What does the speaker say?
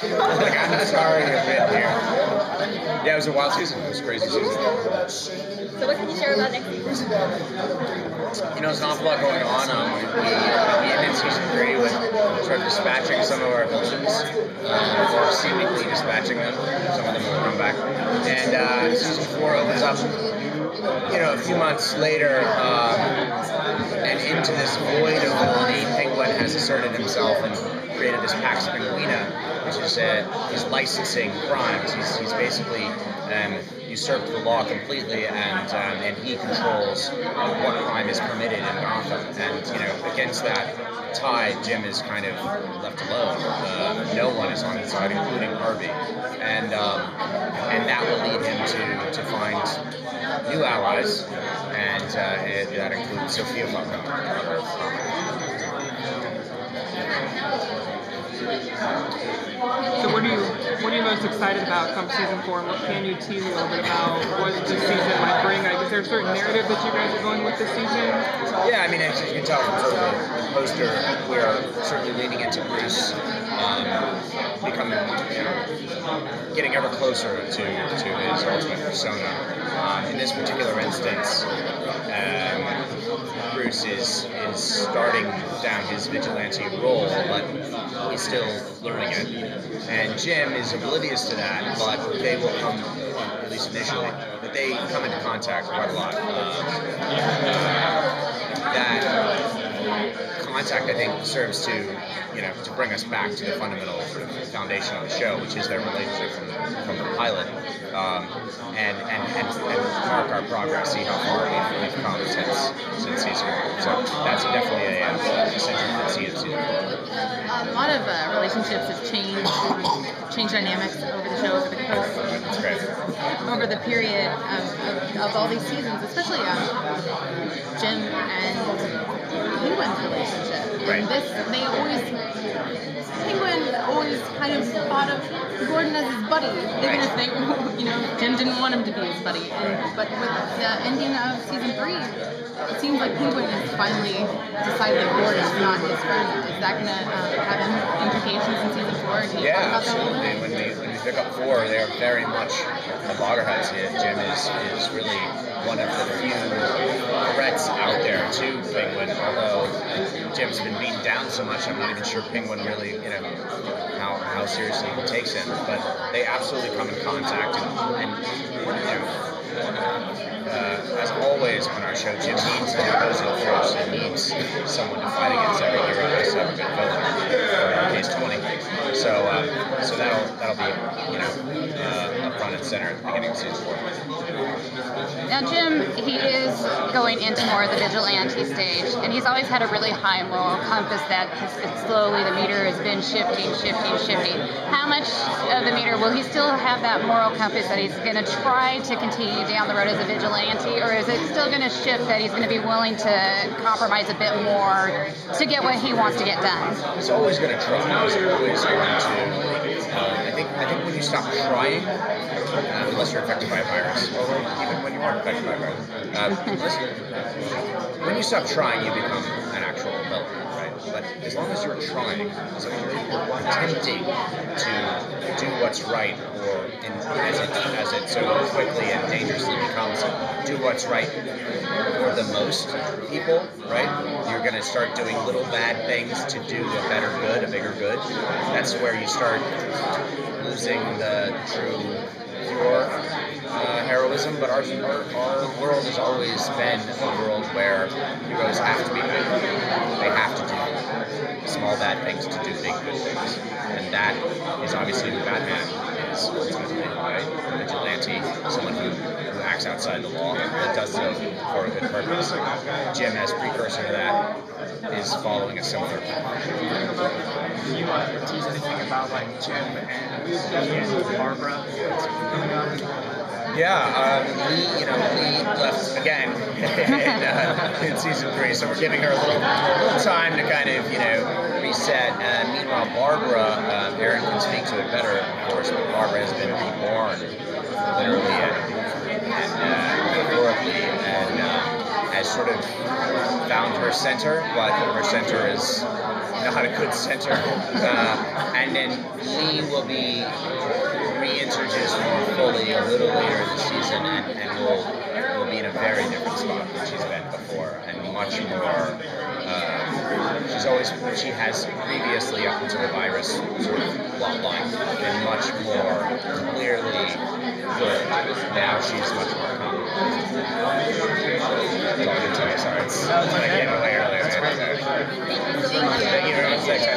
Like, I'm sorry you've been here. Yeah, it was a wild season. It was a crazy season. So what can you share about next season? You know, there's an awful lot going on. We ended season 3 with sort of dispatching some of our villains, or seemingly dispatching them. Some of them will come back. And season 4 opens up, you know, a few months later, and into this void of villainy. Penguin has asserted himself and created this Pax Penguina, which is he's licensing crimes. He's basically usurped the law completely, and he controls what crime is permitted in Gotham. And you know, against that tide, Jim is kind of left alone. No one is on his side, including Harvey, and that will lead him to find new allies, and that includes Sophia Falcone. So what are you most excited about come season 4, and what can you tease a little bit about what this season might bring? Like, is there a certain narrative that you guys are going with this season? Yeah, I mean, as you can tell from sort of the poster, we are certainly leaning into Bruce becoming, you know, getting ever closer to his ultimate persona. In this particular instance, Bruce is starting down his vigilante role, but he's still learning it. And Jim is oblivious to that, but they will come, at least initially, but they come into contact quite a lot. That contact, I think, serves to, you know, to bring us back to the fundamental sort of foundation of the show, which is their relationship from the pilot, and mark our progress, see how far we've come since season 1. So that's definitely a essential scene of season 4. A lot of relationships have changed dynamics over the show over the course. That's great. Over the period of all these seasons, especially Jim and Penguin's relationship. Right. And Penguin always kind of thought of Gordon as his buddy, even if they, you know, Jim didn't want him to be his buddy. But with the ending of season 3, it seems like Penguin has finally decided that Gordon is not his friend. Is that going to have implications in season 4? Can you talk about that a little bit? When we pick up 4, they are very much the loggerheads. Jim is really one of the few threats out there to Penguin, although Jim's been beaten down so much, I'm not even sure Penguin really, you know, how seriously he takes him. But they absolutely come in contact, and you know, as always on our show, Jim needs an opposing force. He needs someone to fight against. Every hero has to have a good villain, or in our case 20. So that'll be, you know, up front and center at the beginning of season 4. Now Jim, he is going into more of the vigilante stage, and he's always had a really high moral compass that has been slowly, the meter has been shifting. How much of the meter, will he still have that moral compass that he's going to try to continue down the road as a vigilante, or is it still going to shift that he's going to be willing to compromise a bit more to get what he wants to get done? He's always going to try. He's always going to. I think when you stop trying, unless you're affected by a virus, or even when you aren't affected by a virus, when you stop trying, you become an actual villain, right? But as long as you're trying, as long as you're attempting to do what's right, or as it so quickly and dangerously becomes, do what's right for the most people, right? You're going to start doing little bad things to do a better good, a bigger good. That's where you start losing the true pure heroism, but our world has always been a world where heroes have to be good. They have to do small bad things to do big good things. And that is obviously who Batman is ultimately, right? A vigilante, someone who acts outside the law, that does so for a good purpose. Jim, as precursor to that, is following a similar path. Can you tease anything about like Jim and Barbara coming up? Yeah, we left again in season 3, so we're giving her a little time to kind of, reset. Meanwhile, Barbara, Aaron can speak to it better, of course, but Barbara has been reborn, literally and metaphorically, and has sort of found her center, but her center is not a good center. And then Lee will be reintroduced more fully a little later in the season, and will be in a very different spot than she's been before, and much more. She has previously, up until the virus sort of plot line, been much more clearly good. Now she's much more competent. Sorry, it's like, way earlier. Thank you.